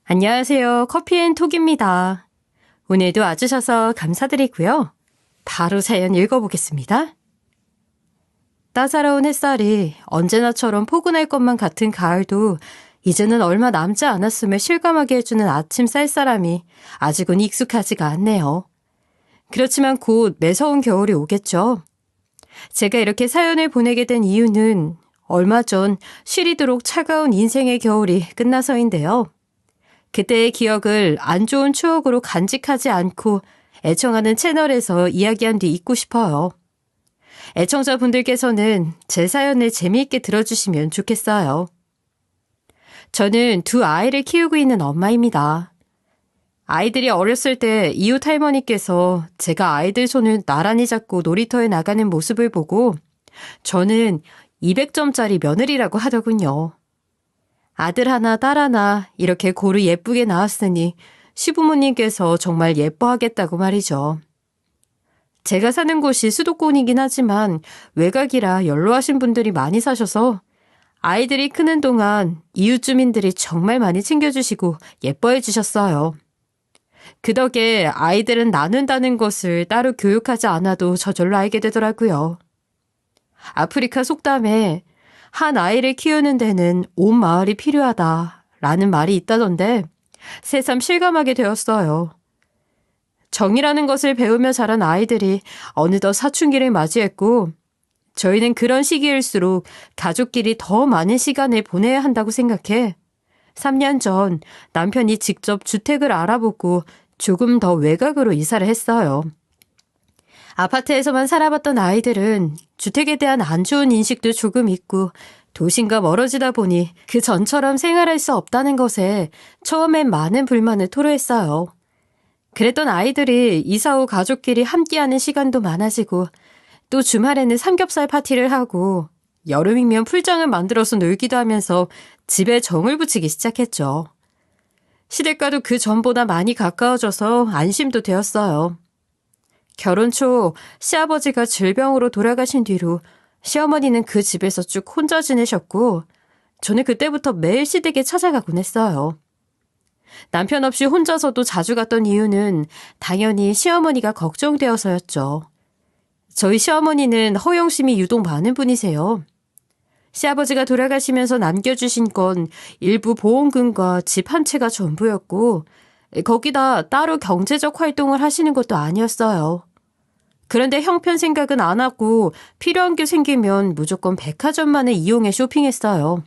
안녕하세요. 커피앤톡입니다. 오늘도 와주셔서 감사드리고요. 바로 사연 읽어보겠습니다. 따사로운 햇살이 언제나처럼 포근할 것만 같은 가을도 이제는 얼마 남지 않았음을 실감하게 해주는 아침 쌀쌀함이 아직은 익숙하지가 않네요. 그렇지만 곧 매서운 겨울이 오겠죠. 제가 이렇게 사연을 보내게 된 이유는 얼마 전 시리도록 차가운 인생의 겨울이 끝나서인데요. 그때의 기억을 안 좋은 추억으로 간직하지 않고 애청하는 채널에서 이야기한 뒤 잊고 싶어요. 애청자분들께서는 제 사연을 재미있게 들어주시면 좋겠어요. 저는 두 아이를 키우고 있는 엄마입니다. 아이들이 어렸을 때 이웃 할머니께서 제가 아이들 손을 나란히 잡고 놀이터에 나가는 모습을 보고 저는 200점짜리 며느리라고 하더군요. 아들 하나, 딸 하나 이렇게 고루 예쁘게 낳았으니 시부모님께서 정말 예뻐하겠다고 말이죠. 제가 사는 곳이 수도권이긴 하지만 외곽이라 연로하신 분들이 많이 사셔서 아이들이 크는 동안 이웃 주민들이 정말 많이 챙겨주시고 예뻐해 주셨어요. 그 덕에 아이들은 낳는다는 것을 따로 교육하지 않아도 저절로 알게 되더라고요. 아프리카 속담에 한 아이를 키우는 데는 온 마을이 필요하다라는 말이 있다던데 새삼 실감하게 되었어요. 정이라는 것을 배우며 자란 아이들이 어느덧 사춘기를 맞이했고 저희는 그런 시기일수록 가족끼리 더 많은 시간을 보내야 한다고 생각해 3년 전 남편이 직접 주택을 알아보고 조금 더 외곽으로 이사를 했어요. 아파트에서만 살아봤던 아이들은 주택에 대한 안 좋은 인식도 조금 있고 도심과 멀어지다 보니 그 전처럼 생활할 수 없다는 것에 처음엔 많은 불만을 토로했어요. 그랬던 아이들이 이사 후 가족끼리 함께하는 시간도 많아지고 또 주말에는 삼겹살 파티를 하고 여름이면 풀장을 만들어서 놀기도 하면서 집에 정을 붙이기 시작했죠. 시댁과도 그 전보다 많이 가까워져서 안심도 되었어요. 결혼 초 시아버지가 질병으로 돌아가신 뒤로 시어머니는 그 집에서 쭉 혼자 지내셨고 저는 그때부터 매일 시댁에 찾아가곤 했어요. 남편 없이 혼자서도 자주 갔던 이유는 당연히 시어머니가 걱정되어서였죠. 저희 시어머니는 허영심이 유독 많은 분이세요. 시아버지가 돌아가시면서 남겨주신 건 일부 보험금과 집 한 채가 전부였고 거기다 따로 경제적 활동을 하시는 것도 아니었어요. 그런데 형편 생각은 안 하고 필요한 게 생기면 무조건 백화점만을 이용해 쇼핑했어요.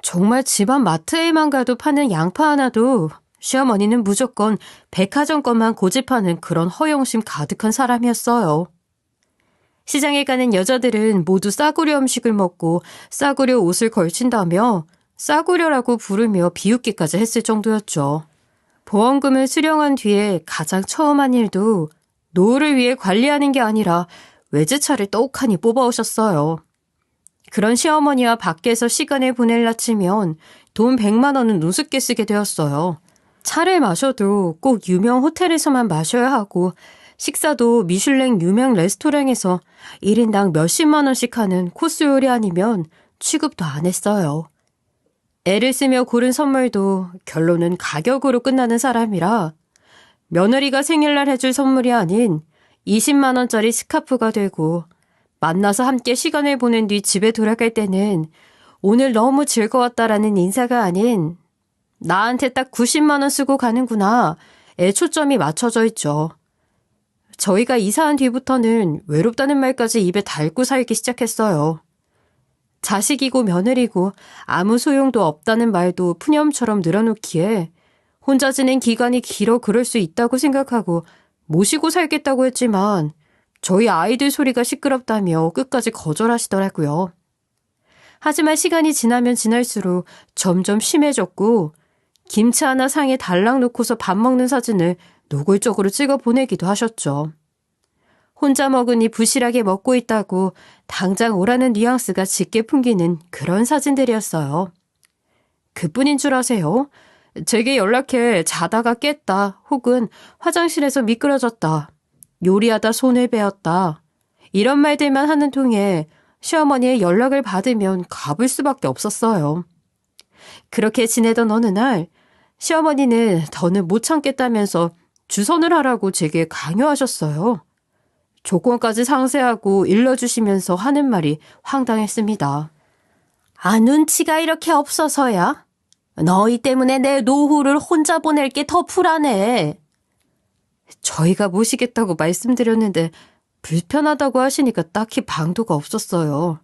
정말 집안 마트에만 가도 파는 양파 하나도 시어머니는 무조건 백화점 것만 고집하는 그런 허영심 가득한 사람이었어요. 시장에 가는 여자들은 모두 싸구려 음식을 먹고 싸구려 옷을 걸친다며 싸구려라고 부르며 비웃기까지 했을 정도였죠. 보험금을 수령한 뒤에 가장 처음 한 일도 노후를 위해 관리하는 게 아니라 외제차를 떡하니 뽑아오셨어요. 그런 시어머니와 밖에서 시간을 보낼라 치면 돈 100만 원은 우습게 쓰게 되었어요. 차를 마셔도 꼭 유명 호텔에서만 마셔야 하고 식사도 미슐랭 유명 레스토랑에서 1인당 몇십만 원씩 하는 코스 요리 아니면 취급도 안 했어요. 애를 쓰며 고른 선물도 결론은 가격으로 끝나는 사람이라 며느리가 생일날 해줄 선물이 아닌 20만 원짜리 스카프가 되고 만나서 함께 시간을 보낸 뒤 집에 돌아갈 때는 오늘 너무 즐거웠다라는 인사가 아닌 나한테 딱 90만 원 쓰고 가는구나 에 초점이 맞춰져 있죠. 저희가 이사한 뒤부터는 외롭다는 말까지 입에 달고 살기 시작했어요. 자식이고 며느리고 아무 소용도 없다는 말도 푸념처럼 늘어놓기에 혼자 지낸 기간이 길어 그럴 수 있다고 생각하고 모시고 살겠다고 했지만 저희 아이들 소리가 시끄럽다며 끝까지 거절하시더라고요. 하지만 시간이 지나면 지날수록 점점 심해졌고 김치 하나 상에 달랑 놓고서 밥 먹는 사진을 노골적으로 찍어 보내기도 하셨죠. 혼자 먹으니 부실하게 먹고 있다고 당장 오라는 뉘앙스가 짙게 풍기는 그런 사진들이었어요. 그뿐인 줄 아세요? 제게 연락해 자다가 깼다 혹은 화장실에서 미끄러졌다, 요리하다 손을 베었다 이런 말들만 하는 통에 시어머니의 연락을 받으면 가볼 수밖에 없었어요. 그렇게 지내던 어느 날 시어머니는 더는 못 참겠다면서 주선을 하라고 제게 강요하셨어요. 조건까지 상세하고 일러주시면서 하는 말이 황당했습니다. 아, 눈치가 이렇게 없어서야? 너희 때문에 내 노후를 혼자 보낼 게 더 불안해. 저희가 모시겠다고 말씀드렸는데 불편하다고 하시니까 딱히 방도가 없었어요.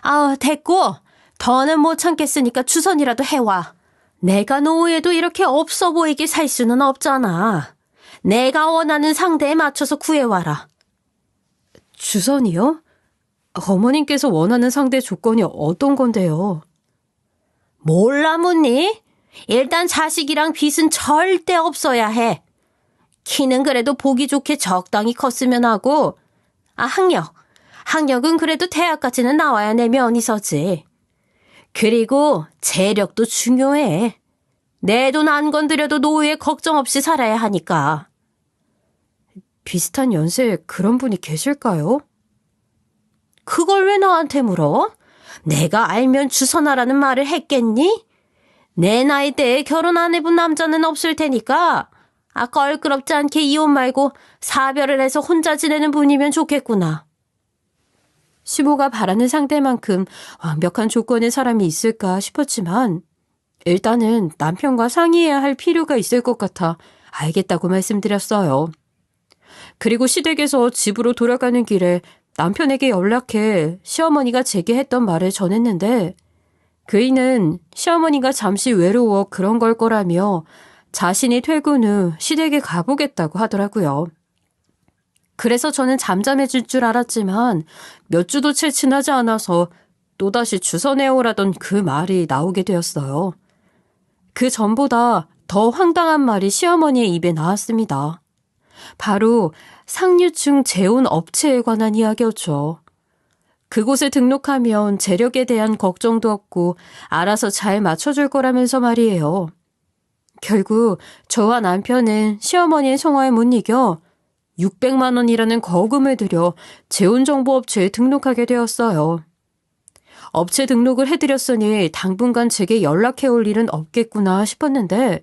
아, 됐고. 더는 못 참겠으니까 주선이라도 해와. 내가 노후에도 이렇게 없어 보이게 살 수는 없잖아. 내가 원하는 상대에 맞춰서 구해와라. 주선이요? 어머님께서 원하는 상대 조건이 어떤 건데요? 몰라 묻니? 일단 자식이랑 빚은 절대 없어야 해. 키는 그래도 보기 좋게 적당히 컸으면 하고, 학력은 그래도 대학까지는 나와야 내 면이 서지. 그리고 재력도 중요해. 내 돈 안 건드려도 노후에 걱정 없이 살아야 하니까. 비슷한 연세에 그런 분이 계실까요? 그걸 왜 나한테 물어? 내가 알면 주선하라는 말을 했겠니? 내 나이대에 결혼 안 해본 남자는 없을 테니까 껄끄럽지 않게 이혼 말고 사별을 해서 혼자 지내는 분이면 좋겠구나. 시모가 바라는 상대만큼 완벽한 조건의 사람이 있을까 싶었지만 일단은 남편과 상의해야 할 필요가 있을 것 같아 알겠다고 말씀드렸어요. 그리고 시댁에서 집으로 돌아가는 길에 남편에게 연락해 시어머니가 제게 했던 말을 전했는데 그이는 시어머니가 잠시 외로워 그런 걸 거라며 자신이 퇴근 후 시댁에 가보겠다고 하더라고요. 그래서 저는 잠잠해질 줄 알았지만 몇 주도 채 지나지 않아서 또다시 주선해오라던 그 말이 나오게 되었어요. 그 전보다 더 황당한 말이 시어머니의 입에 나왔습니다. 바로 상류층 재혼 업체에 관한 이야기였죠. 그곳에 등록하면 재력에 대한 걱정도 없고 알아서 잘 맞춰줄 거라면서 말이에요. 결국 저와 남편은 시어머니의 성화에 못 이겨 600만 원이라는 거금을 들여 재혼정보업체에 등록하게 되었어요. 업체 등록을 해드렸으니 당분간 제게 연락해올 일은 없겠구나 싶었는데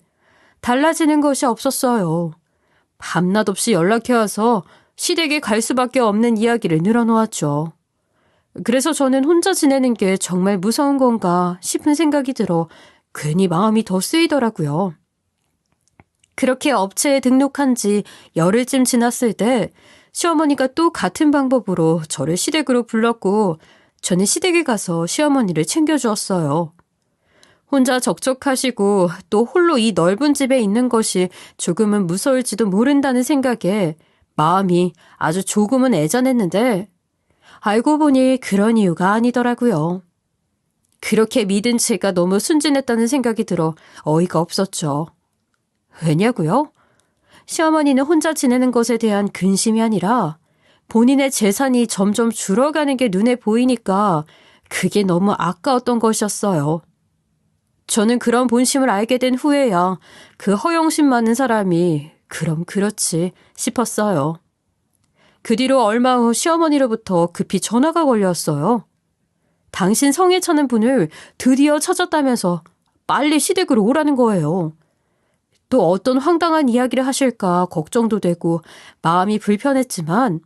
달라지는 것이 없었어요. 밤낮 없이 연락해와서 시댁에 갈 수밖에 없는 이야기를 늘어놓았죠. 그래서 저는 혼자 지내는 게 정말 무서운 건가 싶은 생각이 들어 괜히 마음이 더 쓰이더라고요. 그렇게 업체에 등록한 지 열흘쯤 지났을 때 시어머니가 또 같은 방법으로 저를 시댁으로 불렀고 저는 시댁에 가서 시어머니를 챙겨주었어요. 혼자 적적하시고 또 홀로 이 넓은 집에 있는 것이 조금은 무서울지도 모른다는 생각에 마음이 아주 조금은 애잔했는데 알고 보니 그런 이유가 아니더라고요. 그렇게 믿은 제가 너무 순진했다는 생각이 들어 어이가 없었죠. 왜냐고요? 시어머니는 혼자 지내는 것에 대한 근심이 아니라 본인의 재산이 점점 줄어가는 게 눈에 보이니까 그게 너무 아까웠던 것이었어요. 저는 그런 본심을 알게 된 후에야 그 허영심 많은 사람이 그럼 그렇지 싶었어요. 그 뒤로 얼마 후 시어머니로부터 급히 전화가 걸렸어요. 당신 성에 차는 분을 드디어 찾았다면서 빨리 시댁으로 오라는 거예요. 또 어떤 황당한 이야기를 하실까 걱정도 되고 마음이 불편했지만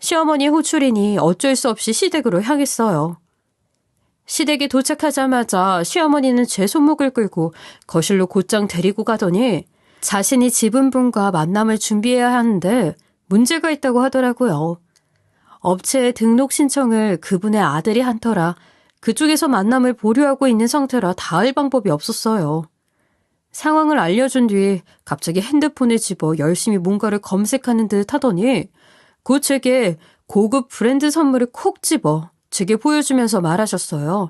시어머니의 호출이니 어쩔 수 없이 시댁으로 향했어요. 시댁에 도착하자마자 시어머니는 제 손목을 끌고 거실로 곧장 데리고 가더니 자신이 지분분과 만남을 준비해야 하는데 문제가 있다고 하더라고요. 업체에 등록 신청을 그분의 아들이 한 터라 그쪽에서 만남을 보류하고 있는 상태라 닿을 방법이 없었어요. 상황을 알려준 뒤 갑자기 핸드폰을 집어 열심히 뭔가를 검색하는 듯 하더니 곧 제게 고급 브랜드 선물을 콕 집어 제게 보여주면서 말하셨어요.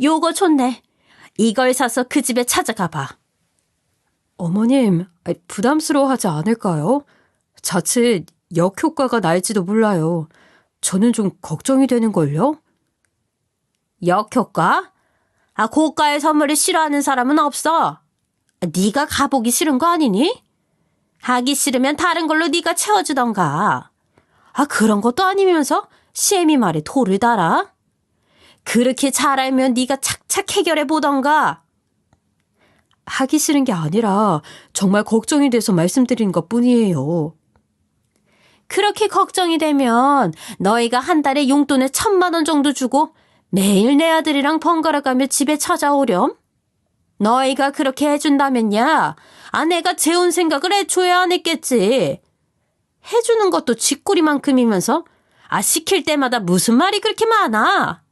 요거 좋네. 이걸 사서 그 집에 찾아가 봐. 어머님, 부담스러워하지 않을까요? 자칫 역효과가 날지도 몰라요. 저는 좀 걱정이 되는걸요? 역효과? 고가의 선물을 싫어하는 사람은 없어. 네가 가보기 싫은 거 아니니? 하기 싫으면 다른 걸로 네가 채워주던가. 그런 것도 아니면서 시애미 말에 돌을 달아? 그렇게 잘 알면 네가 착착 해결해 보던가. 하기 싫은 게 아니라 정말 걱정이 돼서 말씀드린 것뿐이에요. 그렇게 걱정이 되면 너희가 한 달에 용돈에 1,000만 원 정도 주고 매일 내 아들이랑 번갈아가며 집에 찾아오렴? 너희가 그렇게 해준다면야 아내가 재혼 생각을 애초에 안 했겠지. 해주는 것도 쥐꼬리만큼이면서 시킬 때마다 무슨 말이 그렇게 많아?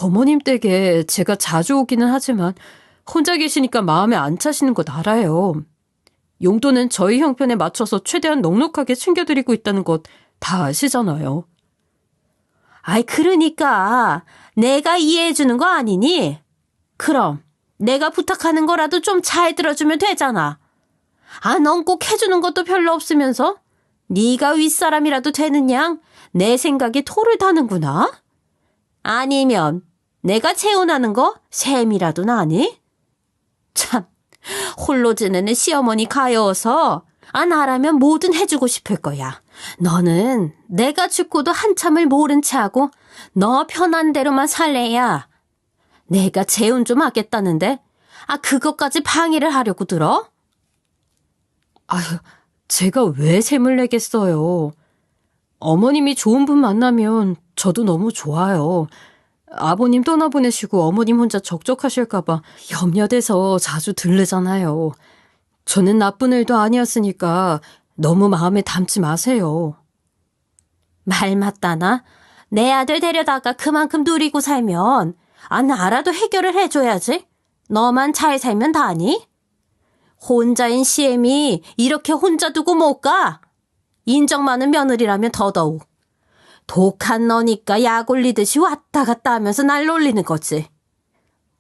어머님 댁에 제가 자주 오기는 하지만 혼자 계시니까 마음에 안 차시는 것 알아요. 용돈은 저희 형편에 맞춰서 최대한 넉넉하게 챙겨드리고 있다는 것 다 아시잖아요. 그러니까 내가 이해해주는 거 아니니? 그럼 내가 부탁하는 거라도 좀 잘 들어주면 되잖아. 넌 꼭 해주는 것도 별로 없으면서 네가 윗사람이라도 되는 양 내 생각에 토를 다는구나? 아니면 내가 재혼하는 거 셈이라도 나니? 참, 홀로 지내는 시어머니 가여워서 나라면 뭐든 해주고 싶을 거야. 너는 내가 죽고도 한참을 모른 채 하고 너 편한 대로만 살래야. 내가 재혼 좀 하겠다는데 그것까지 방해를 하려고 들어? 아휴, 제가 왜 셈을 내겠어요. 어머님이 좋은 분 만나면 저도 너무 좋아요. 아버님 떠나보내시고 어머님 혼자 적적하실까봐 염려돼서 자주 들르잖아요. 저는 나쁜 일도 아니었으니까 너무 마음에 담지 마세요. 말 맞다나? 내 아들 데려다가 그만큼 누리고 살면 나라도 해결을 해줘야지. 너만 잘 살면 다니? 혼자인 시엠이 이렇게 혼자 두고 못 가? 인정 많은 며느리라면 더더욱. 독한 너니까 약 올리듯이 왔다 갔다 하면서 날 놀리는 거지.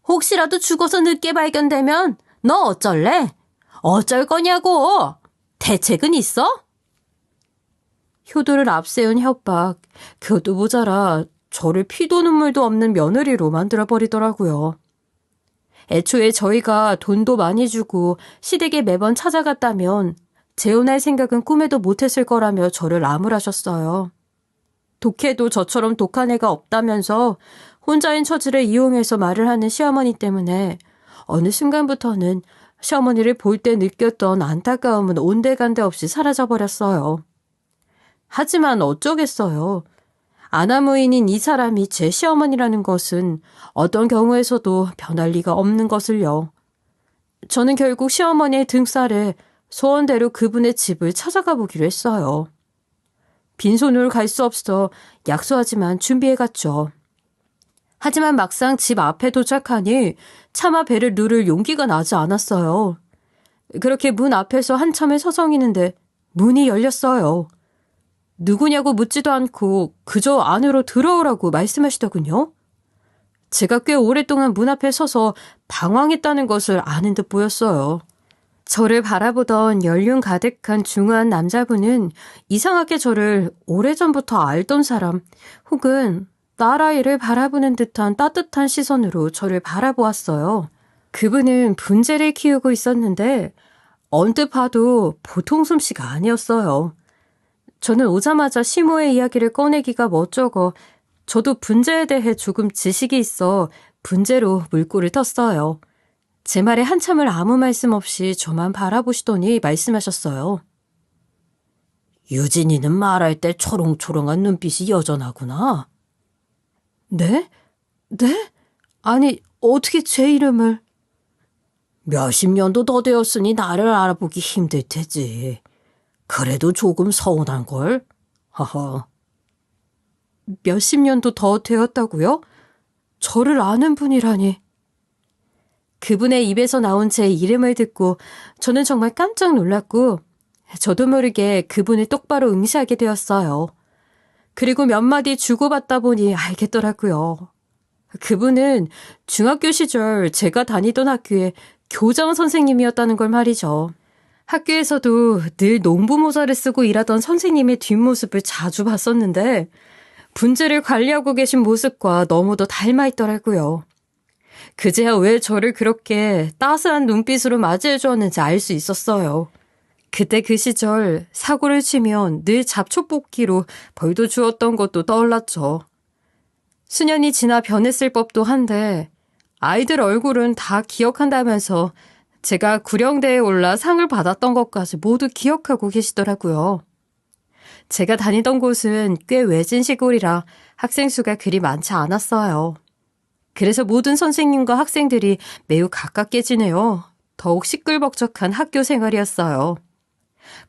혹시라도 죽어서 늦게 발견되면 너 어쩔래? 어쩔 거냐고. 대책은 있어? 효도를 앞세운 협박, 그것도 모자라 저를 피도 눈물도 없는 며느리로 만들어버리더라고요. 애초에 저희가 돈도 많이 주고 시댁에 매번 찾아갔다면 재혼할 생각은 꿈에도 못했을 거라며 저를 나무라셨어요. 독해도 저처럼 독한 애가 없다면서 혼자인 처지를 이용해서 말을 하는 시어머니 때문에 어느 순간부터는 시어머니를 볼 때 느꼈던 안타까움은 온데간데 없이 사라져버렸어요. 하지만 어쩌겠어요. 아나무인인 이 사람이 제 시어머니라는 것은 어떤 경우에서도 변할 리가 없는 것을요. 저는 결국 시어머니의 등살에 소원대로 그분의 집을 찾아가 보기로 했어요. 빈손으로 갈 수 없어 약소하지만 준비해갔죠. 하지만 막상 집 앞에 도착하니 차마 배를 누를 용기가 나지 않았어요. 그렇게 문 앞에서 한참을 서성이는데 문이 열렸어요. 누구냐고 묻지도 않고 그저 안으로 들어오라고 말씀하시더군요. 제가 꽤 오랫동안 문 앞에 서서 방황했다는 것을 아는 듯 보였어요. 저를 바라보던 연륜 가득한 중후한 남자분은 이상하게 저를 오래전부터 알던 사람 혹은 딸아이를 바라보는 듯한 따뜻한 시선으로 저를 바라보았어요. 그분은 분재를 키우고 있었는데 언뜻 봐도 보통 솜씨가 아니었어요. 저는 오자마자 시모의 이야기를 꺼내기가 멋쩍어 저도 분재에 대해 조금 지식이 있어 분재로 물꼬를 텄어요. 제 말에 한참을 아무 말씀 없이 저만 바라보시더니 말씀하셨어요. 유진이는 말할 때 초롱초롱한 눈빛이 여전하구나. 네? 네? 아니, 어떻게 제 이름을... 몇십 년도 더 되었으니 나를 알아보기 힘들 테지. 그래도 조금 서운한걸? 허허. 몇십 년도 더 되었다고요? 저를 아는 분이라니. 그분의 입에서 나온 제 이름을 듣고 저는 정말 깜짝 놀랐고 저도 모르게 그분을 똑바로 응시하게 되었어요. 그리고 몇 마디 주고받다 보니 알겠더라고요. 그분은 중학교 시절 제가 다니던 학교의 교장 선생님이었다는 걸 말이죠. 학교에서도 늘 농부 모자를 쓰고 일하던 선생님의 뒷모습을 자주 봤었는데 분재를 관리하고 계신 모습과 너무도 닮아 있더라고요. 그제야 왜 저를 그렇게 따스한 눈빛으로 맞이해 주었는지 알 수 있었어요. 그때 그 시절 사고를 치면 늘 잡초뽑기로 벌도 주었던 것도 떠올랐죠. 수년이 지나 변했을 법도 한데 아이들 얼굴은 다 기억한다면서 제가 구령대에 올라 상을 받았던 것까지 모두 기억하고 계시더라고요. 제가 다니던 곳은 꽤 외진 시골이라 학생 수가 그리 많지 않았어요. 그래서 모든 선생님과 학생들이 매우 가깝게 지내어 더욱 시끌벅적한 학교 생활이었어요.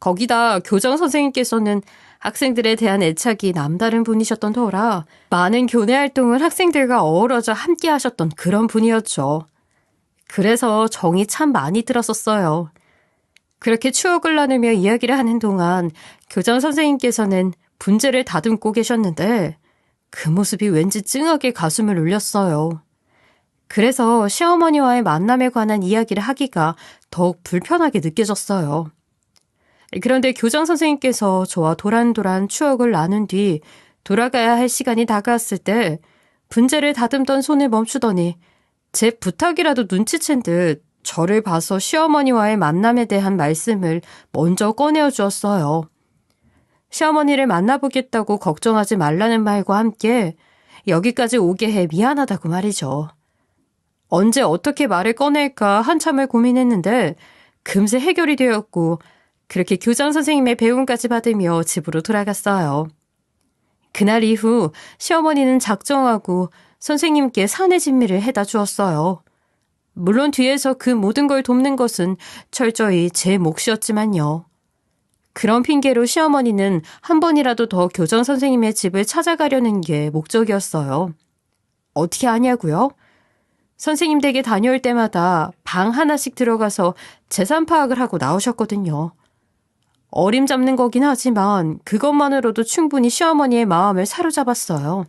거기다 교장 선생님께서는 학생들에 대한 애착이 남다른 분이셨던 터라 많은 교내 활동을 학생들과 어우러져 함께 하셨던 그런 분이었죠. 그래서 정이 참 많이 들었었어요. 그렇게 추억을 나누며 이야기를 하는 동안 교장 선생님께서는 분재를 다듬고 계셨는데 그 모습이 왠지 찡하게 가슴을 울렸어요. 그래서 시어머니와의 만남에 관한 이야기를 하기가 더욱 불편하게 느껴졌어요. 그런데 교장 선생님께서 저와 도란도란 추억을 나눈 뒤 돌아가야 할 시간이 다가왔을 때 분재를 다듬던 손을 멈추더니 제 부탁이라도 눈치챈 듯 저를 봐서 시어머니와의 만남에 대한 말씀을 먼저 꺼내어 주었어요. 시어머니를 만나보겠다고 걱정하지 말라는 말과 함께 여기까지 오게 해 미안하다고 말이죠. 언제 어떻게 말을 꺼낼까 한참을 고민했는데 금세 해결이 되었고 그렇게 교장 선생님의 배움까지 받으며 집으로 돌아갔어요. 그날 이후 시어머니는 작정하고 선생님께 사내 진미를 해다 주었어요. 물론 뒤에서 그 모든 걸 돕는 것은 철저히 제 몫이었지만요. 그런 핑계로 시어머니는 한 번이라도 더 교장 선생님의 집을 찾아가려는 게 목적이었어요. 어떻게 하냐고요? 선생님 댁에 다녀올 때마다 방 하나씩 들어가서 재산 파악을 하고 나오셨거든요. 어림잡는 거긴 하지만 그것만으로도 충분히 시어머니의 마음을 사로잡았어요.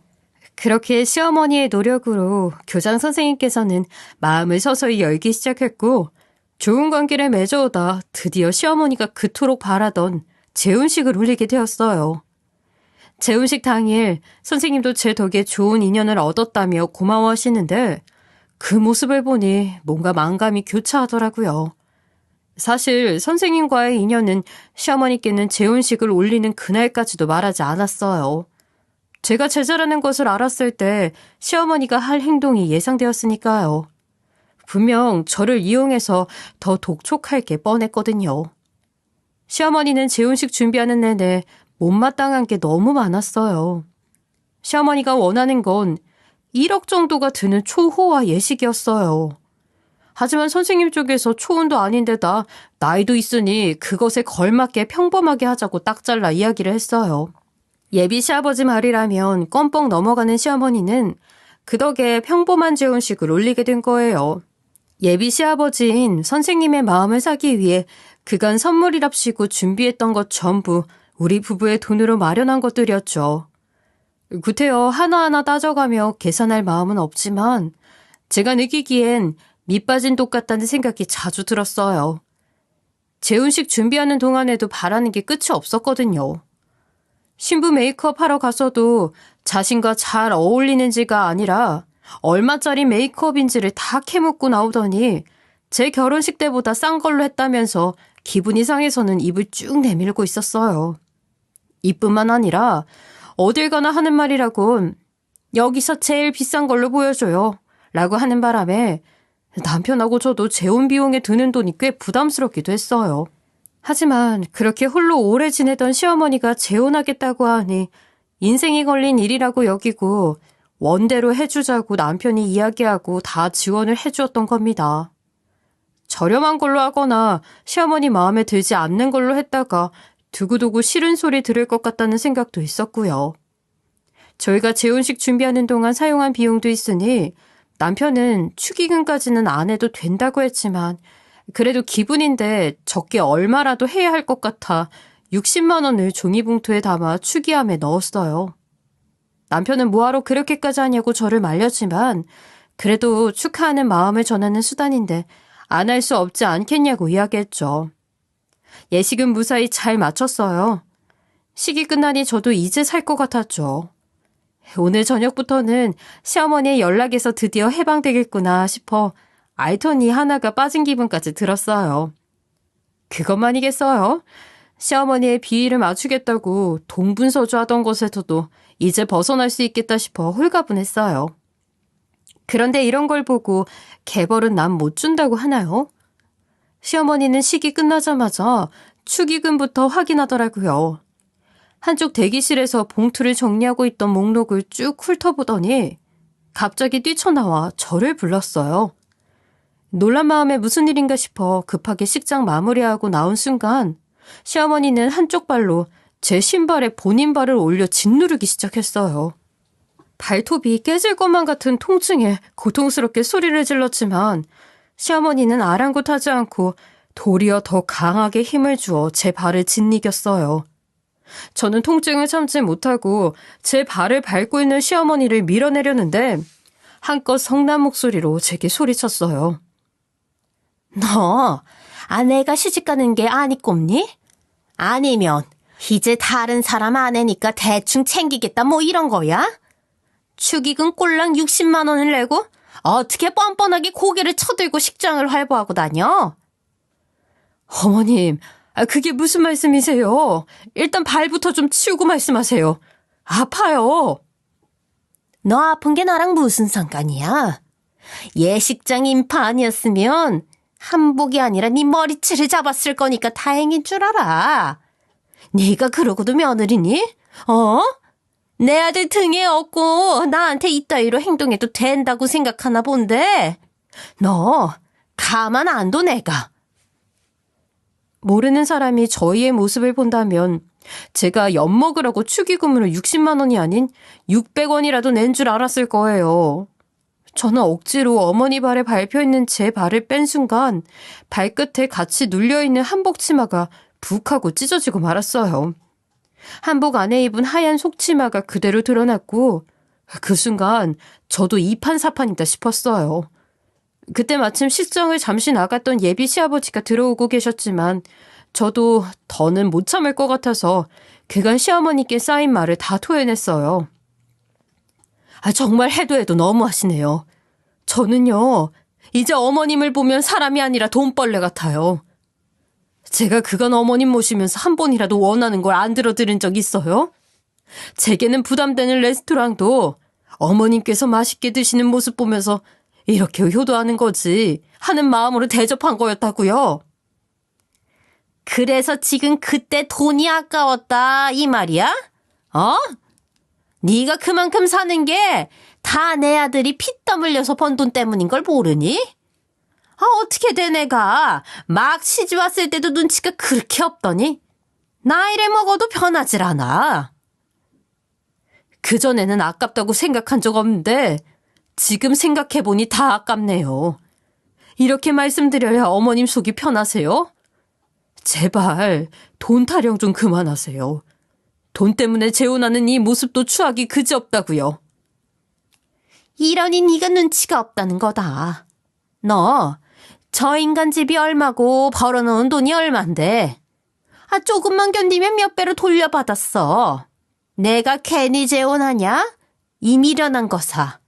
그렇게 시어머니의 노력으로 교장 선생님께서는 마음을 서서히 열기 시작했고 좋은 관계를 맺어오다 드디어 시어머니가 그토록 바라던 재혼식을 올리게 되었어요. 재혼식 당일 선생님도 제 덕에 좋은 인연을 얻었다며 고마워하시는데 그 모습을 보니 뭔가 만감이 교차하더라고요. 사실 선생님과의 인연은 시어머니께는 재혼식을 올리는 그날까지도 말하지 않았어요. 제가 제자라는 것을 알았을 때 시어머니가 할 행동이 예상되었으니까요. 분명 저를 이용해서 더 독촉할 게 뻔했거든요. 시어머니는 재혼식 준비하는 내내 못마땅한 게 너무 많았어요. 시어머니가 원하는 건 1억 정도가 드는 초호화 예식이었어요. 하지만 선생님 쪽에서 초혼도 아닌데다 나이도 있으니 그것에 걸맞게 평범하게 하자고 딱 잘라 이야기를 했어요. 예비 시아버지 말이라면 껌뻑 넘어가는 시어머니는 그 덕에 평범한 재혼식을 올리게 된 거예요. 예비 시아버지인 선생님의 마음을 사기 위해 그간 선물이랍시고 준비했던 것 전부 우리 부부의 돈으로 마련한 것들이었죠. 구태여 하나하나 따져가며 계산할 마음은 없지만 제가 느끼기엔 밑 빠진 독 같다는 생각이 자주 들었어요. 재혼식 준비하는 동안에도 바라는 게 끝이 없었거든요. 신부 메이크업 하러 가서도 자신과 잘 어울리는지가 아니라 얼마짜리 메이크업인지를 다 캐묻고 나오더니 제 결혼식 때보다 싼 걸로 했다면서 기분이 상해서는 입을 쭉 내밀고 있었어요. 이뿐만 아니라 어딜 가나 하는 말이라곤 여기서 제일 비싼 걸로 보여줘요 라고 하는 바람에 남편하고 저도 재혼 비용에 드는 돈이 꽤 부담스럽기도 했어요. 하지만 그렇게 홀로 오래 지내던 시어머니가 재혼하겠다고 하니 인생이 걸린 일이라고 여기고 원대로 해주자고 남편이 이야기하고 다 지원을 해주었던 겁니다. 저렴한 걸로 하거나 시어머니 마음에 들지 않는 걸로 했다가 두고두고 싫은 소리 들을 것 같다는 생각도 있었고요. 저희가 재혼식 준비하는 동안 사용한 비용도 있으니 남편은 축의금까지는 안 해도 된다고 했지만 그래도 기분인데 적게 얼마라도 해야 할 것 같아 60만 원을 종이봉투에 담아 축의함에 넣었어요. 남편은 뭐하러 그렇게까지 하냐고 저를 말렸지만 그래도 축하하는 마음을 전하는 수단인데 안 할 수 없지 않겠냐고 이야기했죠. 예식은 무사히 잘 마쳤어요. 식이 끝나니 저도 이제 살 것 같았죠. 오늘 저녁부터는 시어머니의 연락에서 드디어 해방되겠구나 싶어 알턴이 하나가 빠진 기분까지 들었어요. 그것만이겠어요? 시어머니의 비위를 맞추겠다고 동분서주하던 것에서도 이제 벗어날 수 있겠다 싶어 홀가분했어요. 그런데 이런 걸 보고 개벌은 남 못 준다고 하나요? 시어머니는 식이 끝나자마자 축의금부터 확인하더라고요. 한쪽 대기실에서 봉투를 정리하고 있던 목록을 쭉 훑어보더니 갑자기 뛰쳐나와 저를 불렀어요. 놀란 마음에 무슨 일인가 싶어 급하게 식장 마무리하고 나온 순간 시어머니는 한쪽 발로 제 신발에 본인 발을 올려 짓누르기 시작했어요. 발톱이 깨질 것만 같은 통증에 고통스럽게 소리를 질렀지만 시어머니는 아랑곳하지 않고 도리어 더 강하게 힘을 주어 제 발을 짓이겼어요. 저는 통증을 참지 못하고 제 발을 밟고 있는 시어머니를 밀어내려는데 한껏 성난 목소리로 제게 소리쳤어요. 너 아내가 시집가는 게 아니 꼽니? 아니면 이제 다른 사람 아내니까 대충 챙기겠다 뭐 이런 거야? 축의금 꼴랑 60만 원을 내고 어떻게 뻔뻔하게 고개를 쳐들고 식장을 활보하고 다녀? 어머님, 그게 무슨 말씀이세요? 일단 발부터 좀 치우고 말씀하세요. 아파요. 너 아픈 게 나랑 무슨 상관이야? 예식장 인파 아니었으면 한복이 아니라 네 머리채를 잡았을 거니까 다행인 줄 알아. 네가 그러고도 며느리니? 내 아들 등에 업고 나한테 이따위로 행동해도 된다고 생각하나 본데 너 가만 안 둬 내가. 모르는 사람이 저희의 모습을 본다면 제가 엿먹으라고 축의금으로 60만 원이 아닌 600원이라도 낸 줄 알았을 거예요. 저는 억지로 어머니 발에 밟혀있는 제 발을 뺀 순간 발끝에 같이 눌려있는 한복 치마가 북 하고 찢어지고 말았어요. 한복 안에 입은 하얀 속치마가 그대로 드러났고 그 순간 저도 이판사판이다 싶었어요. 그때 마침 식정을 잠시 나갔던 예비 시아버지가 들어오고 계셨지만 저도 더는 못 참을 것 같아서 그간 시어머니께 쌓인 말을 다 토해냈어요. 정말 해도 너무하시네요. 저는요, 이제 어머님을 보면 사람이 아니라 돈벌레 같아요. 제가 그간 어머님 모시면서 한 번이라도 원하는 걸 안 들어드린 적 있어요? 제게는 부담되는 레스토랑도 어머님께서 맛있게 드시는 모습 보면서 이렇게 효도하는 거지 하는 마음으로 대접한 거였다고요. 그래서 지금 그때 돈이 아까웠다 이 말이야? 네가 그만큼 사는 게 다 내 아들이 피땀 흘려서 번 돈 때문인 걸 모르니? 어떻게 돼 내가 막 시집 왔을 때도 눈치가 그렇게 없더니 나이를 먹어도 변하질 않아. 그전에는 아깝다고 생각한 적 없는데 지금 생각해보니 다 아깝네요. 이렇게 말씀드려야 어머님 속이 편하세요? 제발 돈 타령 좀 그만하세요. 돈 때문에 재혼하는 이 모습도 추하기 그지없다고요. 이러니 네가 눈치가 없다는 거다. 너 저 인간 집이 얼마고 벌어놓은 돈이 얼만데 조금만 견디면 몇 배로 돌려받았어. 내가 괜히 재혼하냐? 이 미련한 거사.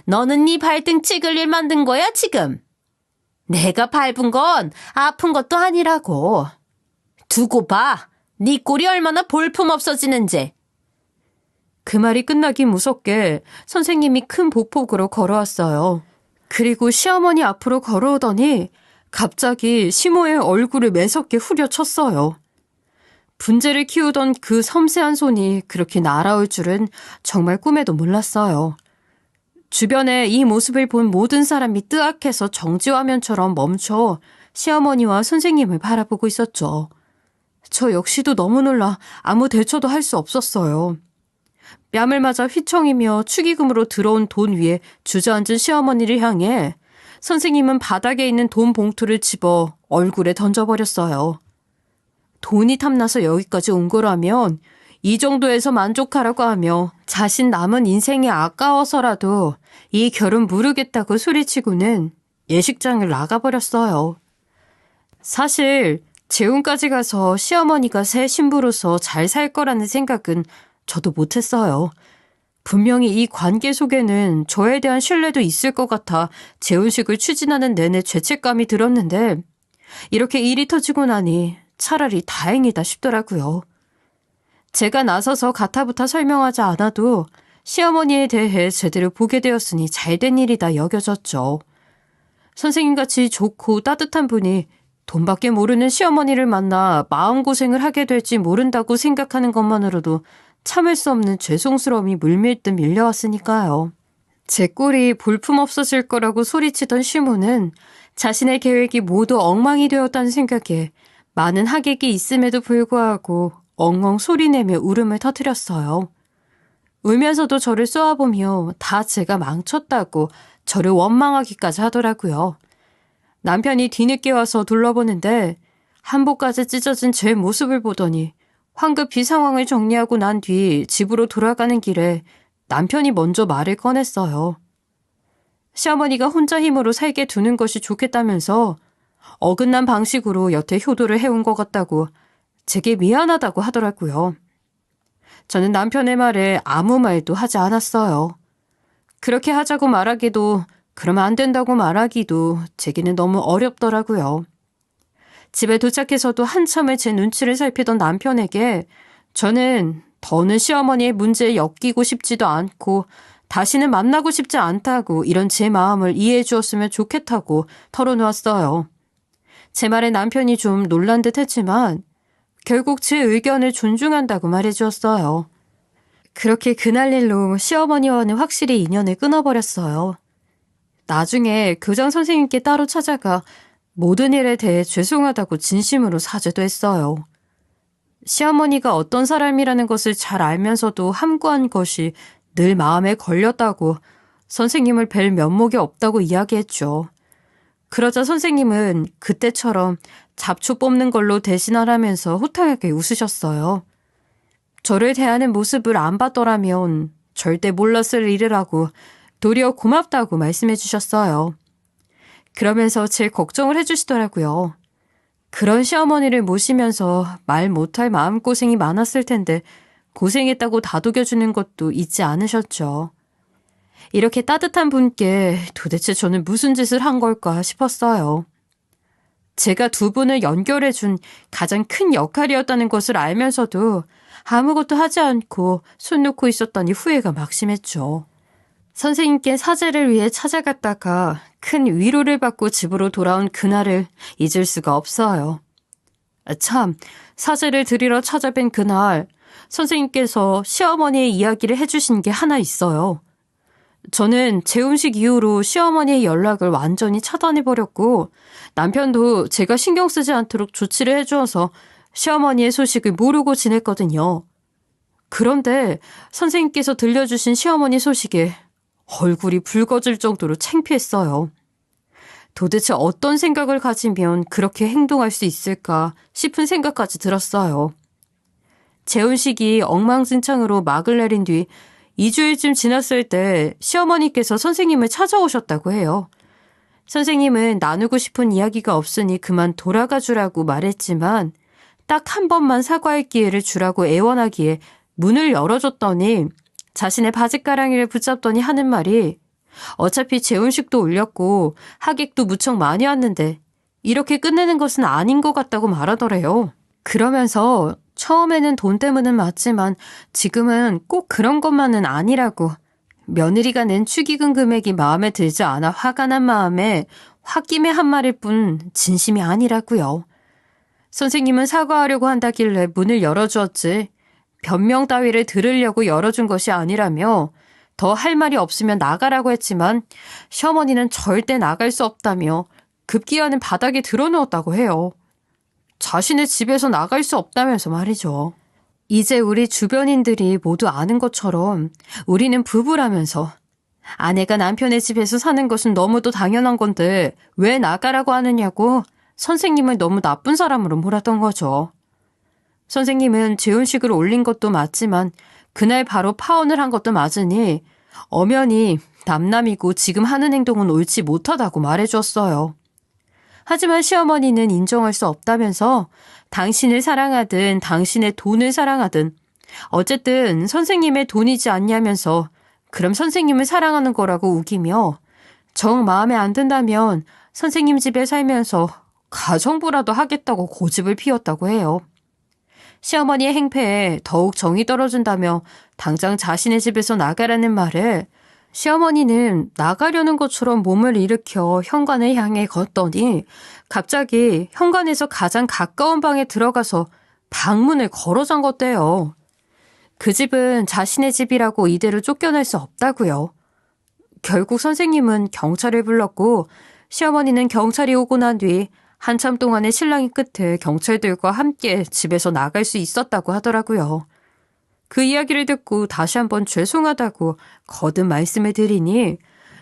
너는 네 발등 찍을 일 만든 거야 지금. 내가 밟은 건 아픈 것도 아니라고. 두고 봐. 네 꼴이 얼마나 볼품 없어지는지. 그 말이 끝나기 무섭게 선생님이 큰 보폭으로 걸어왔어요. 그리고 시어머니 앞으로 걸어오더니 갑자기 시모의 얼굴을 매섭게 후려쳤어요. 분재를 키우던 그 섬세한 손이 그렇게 날아올 줄은 정말 꿈에도 몰랐어요. 주변에 이 모습을 본 모든 사람이 뜨악해서 정지화면처럼 멈춰 시어머니와 선생님을 바라보고 있었죠. 저 역시도 너무 놀라 아무 대처도 할 수 없었어요. 뺨을 맞아 휘청이며 축의금으로 들어온 돈 위에 주저앉은 시어머니를 향해 선생님은 바닥에 있는 돈 봉투를 집어 얼굴에 던져버렸어요. 돈이 탐나서 여기까지 온 거라면 이 정도에서 만족하라고 하며 자신 남은 인생이 아까워서라도 이 결혼 무르겠다고 소리치고는 예식장을 나가버렸어요. 사실 재혼까지 가서 시어머니가 새 신부로서 잘 살 거라는 생각은 저도 못했어요. 분명히 이 관계 속에는 저에 대한 신뢰도 있을 것 같아 재혼식을 추진하는 내내 죄책감이 들었는데 이렇게 일이 터지고 나니 차라리 다행이다 싶더라고요. 제가 나서서 가타부타 설명하지 않아도 시어머니에 대해 제대로 보게 되었으니 잘된 일이다 여겨졌죠. 선생님같이 좋고 따뜻한 분이 돈밖에 모르는 시어머니를 만나 마음고생을 하게 될지 모른다고 생각하는 것만으로도 참을 수 없는 죄송스러움이 물밀듯 밀려왔으니까요. 제 꼴이 볼품없어질 거라고 소리치던 시모는 자신의 계획이 모두 엉망이 되었다는 생각에 많은 하객이 있음에도 불구하고 엉엉 소리내며 울음을 터뜨렸어요. 울면서도 저를 쏘아보며 다 제가 망쳤다고 저를 원망하기까지 하더라고요. 남편이 뒤늦게 와서 둘러보는데 한복까지 찢어진 제 모습을 보더니 황급히 상황을 정리하고 난 뒤 집으로 돌아가는 길에 남편이 먼저 말을 꺼냈어요. 시어머니가 혼자 힘으로 살게 두는 것이 좋겠다면서 어긋난 방식으로 여태 효도를 해온 것 같다고 제게 미안하다고 하더라고요. 저는 남편의 말에 아무 말도 하지 않았어요. 그렇게 하자고 말하기도 그러면 안 된다고 말하기도 제게는 너무 어렵더라고요. 집에 도착해서도 한참을 제 눈치를 살피던 남편에게 저는 더는 시어머니의 문제에 엮이고 싶지도 않고 다시는 만나고 싶지 않다고 이런 제 마음을 이해해 주었으면 좋겠다고 털어놓았어요. 제 말에 남편이 좀 놀란 듯 했지만 결국 제 의견을 존중한다고 말해주었어요. 그렇게 그날 일로 시어머니와는 확실히 인연을 끊어버렸어요. 나중에 교장 선생님께 따로 찾아가 모든 일에 대해 죄송하다고 진심으로 사죄도 했어요. 시어머니가 어떤 사람이라는 것을 잘 알면서도 함구한 것이 늘 마음에 걸렸다고 선생님을 뵐 면목이 없다고 이야기했죠. 그러자 선생님은 그때처럼 잡초 뽑는 걸로 대신하라면서 호탕하게 웃으셨어요. 저를 대하는 모습을 안 봤더라면 절대 몰랐을 일이라고 도리어 고맙다고 말씀해 주셨어요. 그러면서 제 걱정을 해주시더라고요. 그런 시어머니를 모시면서 말 못할 마음고생이 많았을 텐데 고생했다고 다독여주는 것도 잊지 않으셨죠. 이렇게 따뜻한 분께 도대체 저는 무슨 짓을 한 걸까 싶었어요. 제가 두 분을 연결해준 가장 큰 역할이었다는 것을 알면서도 아무것도 하지 않고 손 놓고 있었더니 후회가 막심했죠. 선생님께 사죄를 위해 찾아갔다가 큰 위로를 받고 집으로 돌아온 그날을 잊을 수가 없어요. 참, 사죄를 드리러 찾아뵌 그날 선생님께서 시어머니의 이야기를 해주신 게 하나 있어요. 저는 재혼식 이후로 시어머니의 연락을 완전히 차단해버렸고 남편도 제가 신경 쓰지 않도록 조치를 해주어서 시어머니의 소식을 모르고 지냈거든요. 그런데 선생님께서 들려주신 시어머니 소식에 얼굴이 붉어질 정도로 창피했어요. 도대체 어떤 생각을 가지면 그렇게 행동할 수 있을까 싶은 생각까지 들었어요. 재혼식이 엉망진창으로 막을 내린 뒤 2주일쯤 지났을 때 시어머니께서 선생님을 찾아오셨다고 해요. 선생님은 나누고 싶은 이야기가 없으니 그만 돌아가 주라고 말했지만 딱 한 번만 사과할 기회를 주라고 애원하기에 문을 열어줬더니 자신의 바짓가랑이를 붙잡더니 하는 말이 어차피 재혼식도 올렸고 하객도 무척 많이 왔는데 이렇게 끝내는 것은 아닌 것 같다고 말하더래요. 그러면서 처음에는 돈 때문은 맞지만 지금은 꼭 그런 것만은 아니라고 며느리가 낸 축의금 금액이 마음에 들지 않아 화가 난 마음에 홧김에 한 말일 뿐 진심이 아니라고요. 선생님은 사과하려고 한다길래 문을 열어주었지 변명 따위를 들으려고 열어준 것이 아니라며 더 할 말이 없으면 나가라고 했지만 시어머니는 절대 나갈 수 없다며 급기야는 바닥에 드러누웠다고 해요. 자신의 집에서 나갈 수 없다면서 말이죠. 이제 우리 주변인들이 모두 아는 것처럼 우리는 부부라면서 아내가 남편의 집에서 사는 것은 너무도 당연한 건데 왜 나가라고 하느냐고 선생님을 너무 나쁜 사람으로 몰았던 거죠. 선생님은 재혼식을 올린 것도 맞지만 그날 바로 파혼을 한 것도 맞으니 엄연히 남남이고 지금 하는 행동은 옳지 못하다고 말해주었어요. 하지만 시어머니는 인정할 수 없다면서 당신을 사랑하든 당신의 돈을 사랑하든 어쨌든 선생님의 돈이지 않냐면서 그럼 선생님을 사랑하는 거라고 우기며 정 마음에 안 든다면 선생님 집에 살면서 가정부라도 하겠다고 고집을 피웠다고 해요. 시어머니의 행패에 더욱 정이 떨어진다며 당장 자신의 집에서 나가라는 말에 시어머니는 나가려는 것처럼 몸을 일으켜 현관을 향해 걷더니 갑자기 현관에서 가장 가까운 방에 들어가서 방문을 걸어 잠궜대요. 그 집은 자신의 집이라고 이대로 쫓겨날 수 없다고요. 결국 선생님은 경찰을 불렀고 시어머니는 경찰이 오고 난 뒤 한참 동안의 실랑이 끝에 경찰들과 함께 집에서 나갈 수 있었다고 하더라고요. 그 이야기를 듣고 다시 한번 죄송하다고 거듭 말씀을 드리니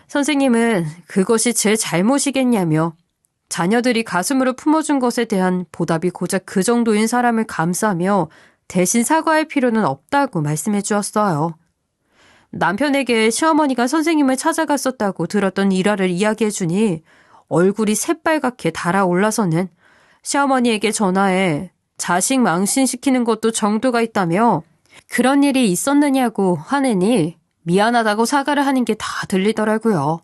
선생님은 그것이 제 잘못이겠냐며 자녀들이 가슴으로 품어준 것에 대한 보답이 고작 그 정도인 사람을 감싸며 대신 사과할 필요는 없다고 말씀해 주었어요. 남편에게 시어머니가 선생님을 찾아갔었다고 들었던 일화를 이야기해 주니 얼굴이 새빨갛게 달아올라서는 시어머니에게 전화해 자식 망신시키는 것도 정도가 있다며 그런 일이 있었느냐고 화내니 미안하다고 사과를 하는 게 다 들리더라고요.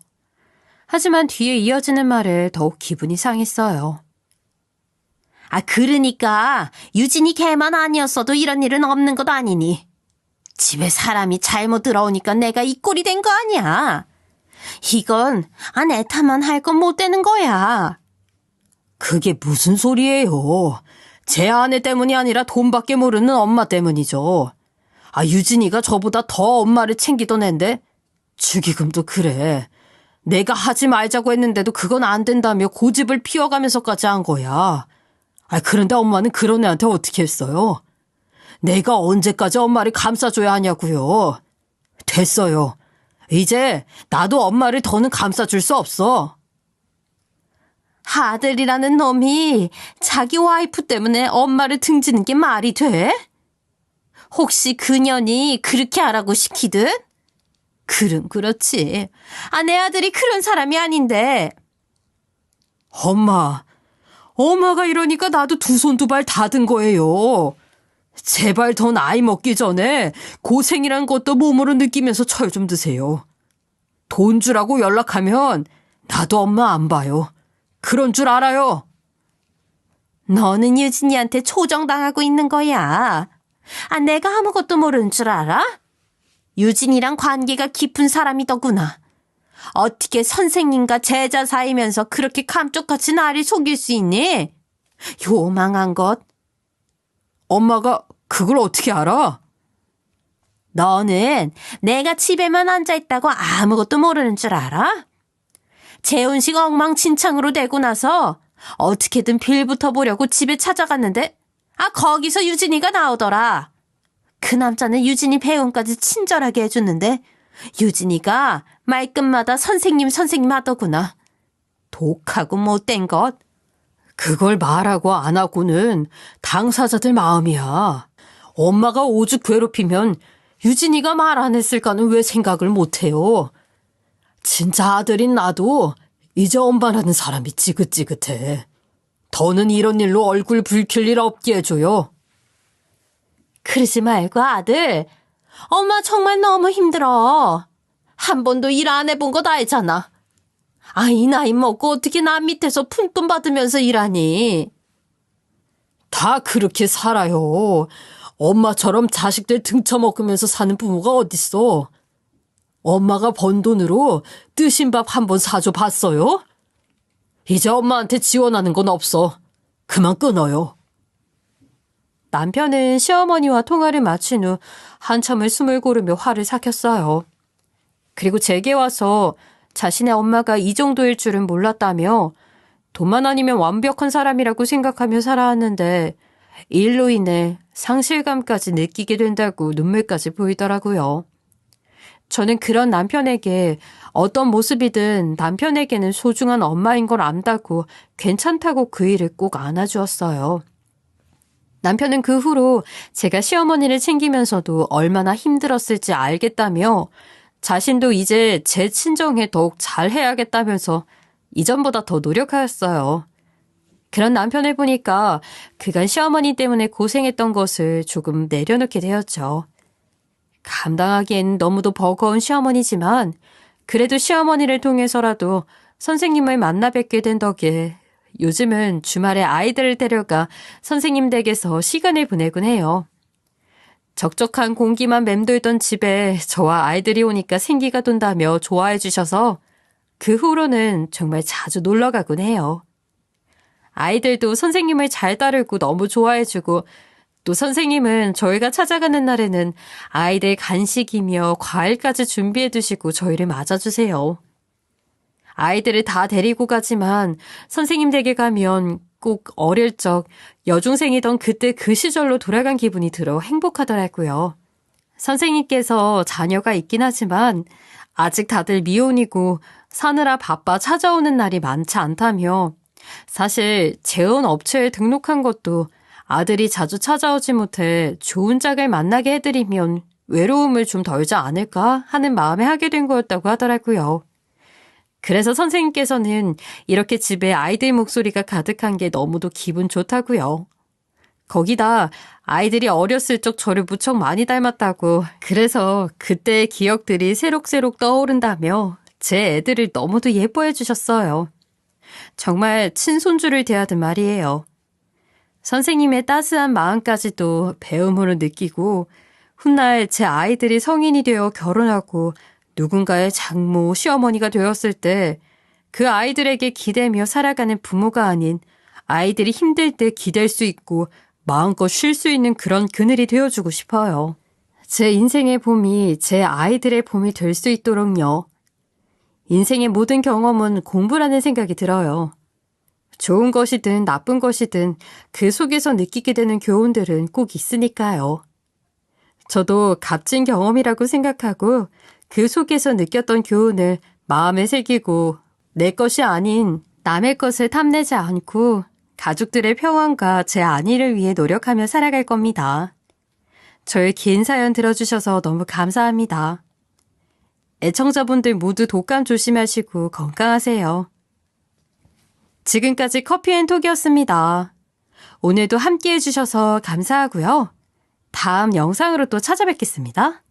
하지만 뒤에 이어지는 말에 더욱 기분이 상했어요. 그러니까 유진이 걔만 아니었어도 이런 일은 없는 것 아니니. 집에 사람이 잘못 들어오니까 내가 이 꼴이 된 거 아니야. 이건 내 탓만 할 건 못 되는 거야. 그게 무슨 소리예요. 제 아내 때문이 아니라 돈밖에 모르는 엄마 때문이죠. 유진이가 저보다 더 엄마를 챙기던 앤데 축의금도 그래. 내가 하지 말자고 했는데도 그건 안 된다며 고집을 피워가면서까지 한 거야. 그런데 엄마는 그런 애한테 어떻게 했어요? 내가 언제까지 엄마를 감싸줘야 하냐고요. 됐어요. 이제 나도 엄마를 더는 감싸줄 수 없어. 아들이라는 놈이 자기 와이프 때문에 엄마를 등지는 게 말이 돼? 혹시 그년이 그렇게 하라고 시키든? 그렇지. 내 아들이 그런 사람이 아닌데. 엄마가 이러니까 나도 두 손 두 발 다 든 거예요. 제발 더 나이 먹기 전에 고생이란 것도 몸으로 느끼면서 철 좀 드세요. 돈 주라고 연락하면 나도 엄마 안 봐요. 그런 줄 알아요. 너는 유진이한테 초정당하고 있는 거야. 내가 아무것도 모르는 줄 알아? 유진이랑 관계가 깊은 사람이더구나. 어떻게 선생님과 제자 사이면서 그렇게 감쪽같이 나를 속일 수 있니? 요망한 것. 엄마가 그걸 어떻게 알아? 너는 내가 집에만 앉아있다고 아무것도 모르는 줄 알아? 재혼식 엉망진창으로 되고 나서 어떻게든 빌부터 보려고 집에 찾아갔는데 거기서 유진이가 나오더라. 그 남자는 유진이 배움까지 친절하게 해줬는데 유진이가 말끝마다 선생님 하더구나. 독하고 못된 것. 그걸 말하고 안 하고는 당사자들 마음이야. 엄마가 오죽 괴롭히면 유진이가 말 안 했을까는 왜 생각을 못해요. 진짜 아들인 나도 이제 엄마라는 사람이 지긋지긋해. 더는 이런 일로 얼굴 붉힐 일 없게 해줘요. 그러지 말고 아들. 엄마 정말 너무 힘들어. 한 번도 일 안 해본 거 다 알잖아. 이 나이 먹고 어떻게 남 밑에서 푼돈 받으면서 일하니? 다 그렇게 살아요. 엄마처럼 자식들 등쳐먹으면서 사는 부모가 어딨어. 엄마가 번 돈으로 뜨신 밥 한 번 사줘 봤어요? 이제 엄마한테 지원하는 건 없어. 그만 끊어요. 남편은 시어머니와 통화를 마친 후 한참을 숨을 고르며 화를 삭혔어요. 그리고 제게 와서 자신의 엄마가 이 정도일 줄은 몰랐다며 돈만 아니면 완벽한 사람이라고 생각하며 살아왔는데 일로 인해 상실감까지 느끼게 된다고 눈물까지 보이더라고요. 저는 그런 남편에게 어떤 모습이든 남편에게는 소중한 엄마인 걸 안다고 괜찮다고 그 일을 꼭 안아주었어요. 남편은 그 후로 제가 시어머니를 챙기면서도 얼마나 힘들었을지 알겠다며 자신도 이제 제 친정에 더욱 잘해야겠다면서 이전보다 더 노력하였어요. 그런 남편을 보니까 그간 시어머니 때문에 고생했던 것을 조금 내려놓게 되었죠. 감당하기엔 너무도 버거운 시어머니지만 그래도 시어머니를 통해서라도 선생님을 만나 뵙게 된 덕에 요즘은 주말에 아이들을 데려가 선생님 댁에서 시간을 보내곤 해요. 적적한 공기만 맴돌던 집에 저와 아이들이 오니까 생기가 돈다며 좋아해 주셔서 그 후로는 정말 자주 놀러 가곤 해요. 아이들도 선생님을 잘 따르고 너무 좋아해주고 또 선생님은 저희가 찾아가는 날에는 아이들 간식이며 과일까지 준비해 두시고 저희를 맞아주세요. 아이들을 다 데리고 가지만 선생님 댁에 가면 꼭 어릴 적 여중생이던 그때 그 시절로 돌아간 기분이 들어 행복하더라고요. 선생님께서 자녀가 있긴 하지만 아직 다들 미혼이고 사느라 바빠 찾아오는 날이 많지 않다며 사실 재혼 업체에 등록한 것도 아들이 자주 찾아오지 못해 좋은 짝을 만나게 해드리면 외로움을 좀 덜지 않을까 하는 마음에 하게 된 거였다고 하더라고요. 그래서 선생님께서는 이렇게 집에 아이들 목소리가 가득한 게 너무도 기분 좋다고요. 거기다 아이들이 어렸을 적 저를 무척 많이 닮았다고 그래서 그때의 기억들이 새록새록 떠오른다며 제 애들을 너무도 예뻐해 주셨어요. 정말 친손주를 대하듯 말이에요. 선생님의 따스한 마음까지도 배움으로 느끼고 훗날 제 아이들이 성인이 되어 결혼하고 누군가의 장모, 시어머니가 되었을 때 그 아이들에게 기대며 살아가는 부모가 아닌 아이들이 힘들 때 기댈 수 있고 마음껏 쉴 수 있는 그런 그늘이 되어주고 싶어요. 제 인생의 봄이 제 아이들의 봄이 될 수 있도록요. 인생의 모든 경험은 공부라는 생각이 들어요. 좋은 것이든 나쁜 것이든 그 속에서 느끼게 되는 교훈들은 꼭 있으니까요. 저도 값진 경험이라고 생각하고 그 속에서 느꼈던 교훈을 마음에 새기고 내 것이 아닌 남의 것을 탐내지 않고 가족들의 평안과 제 안위를 위해 노력하며 살아갈 겁니다. 저의 긴 사연 들어주셔서 너무 감사합니다. 애청자분들 모두 독감 조심하시고 건강하세요. 지금까지 커피앤톡이었습니다. 오늘도 함께 해주셔서 감사하고요. 다음 영상으로 또 찾아뵙겠습니다.